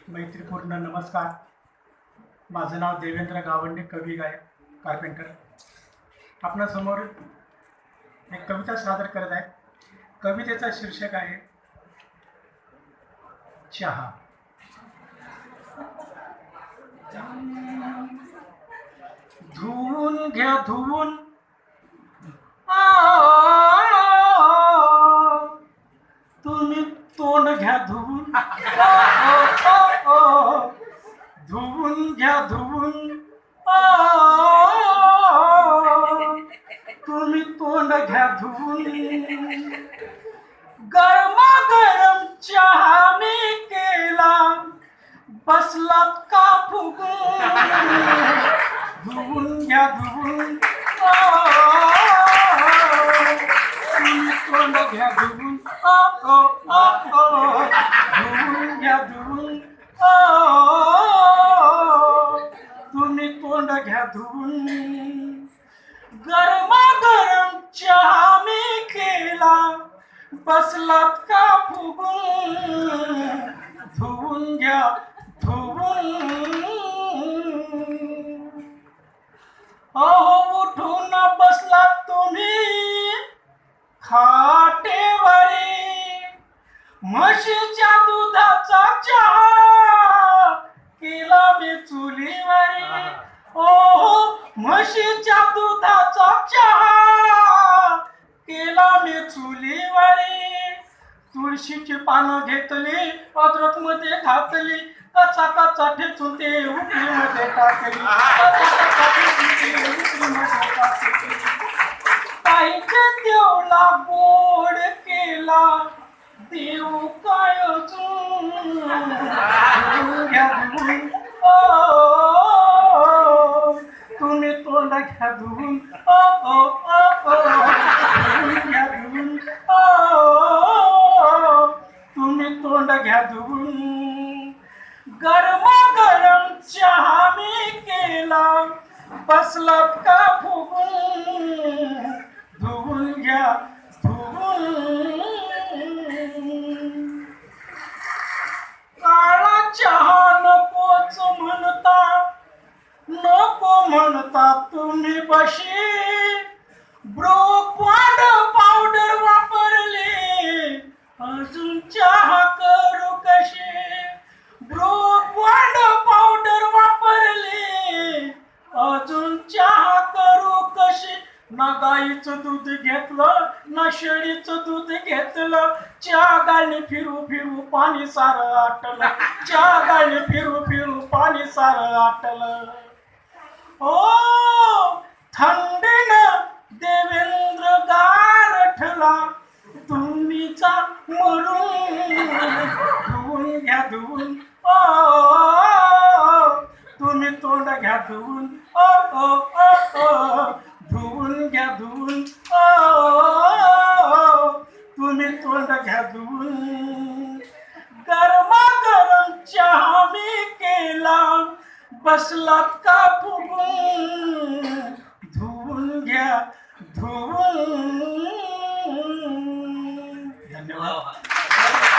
मैत्रीपूर्ण नमस्कार. माझं नाव देवेंद्र गावंडे, कवी गायक कारपेंटर. आपणासमोर एक कविता सादर करत आहे. कवितेचा शीर्षक आहे चहा. धुवून घ्या धुवून तुम्ही तोंड घ्या धुवून, धुवून घ्या धुवून तुम्ही तोंड घ्या धुवून. गरमागरम चहा मी केला, बसलात का फुगून. धुवून घ्या धुवून तुम्ही तोंड घ्या धुवून, धुवून घ्या धुवून तुम्ही तोंड घ्या धुवून. गरमागरम चहा मी केला, बसलात का फुगून. धुवून घ्या धुवून. उठून बसलात तुम्ही खाटेवरी, म्हशीच्या दुधाचा चहा केला मी चुलीवरी. म्हशीच्या दुधाचा चहा केला मी चुलीवरी. तुळशीची पानं घेतली, अद्रक मध्ये घातली, कचा कचा ठेचून ते उकळीमध्ये टाकली, पाहिजे देवला गोड केला, देव काय घ्या धुवून तुम्ही तोंड घ्या धुवून, घ्या धुवून तुम्ही तोंड घ्या धुवून. गरमागरम चहा मी केला, बसलात का फुगून. धुवून घ्या धुवून. काळा चहा नकोच म्हणता, नको म्हणता तुम्ही बशी. ब्रोकवाड पावडर वापरली, अजून चहा करू कशी. ब्रोकवाड पावडर वापरली, अजून चहा करू कशी. ना गाईचं दूध घेतलं, ना शेळीचं दूध घेतलं, चहा गाळणी फिरू फिरू पाणी सारं आटलं. चहा गाळणी फिरू फिरू पाणी सारं आटलं. थंडीनं देवेंद्र गारठला, तुम्हीचा मरून. धुवून घ्या धुवून तुम्ही तोंड घ्या धुवून, धुवून घ्या धुवून तुम्ही तोंड घ्या धुवून. गरमागरम चहा मी केला, बसलात का फुगून. धुवून घ्या धुवून.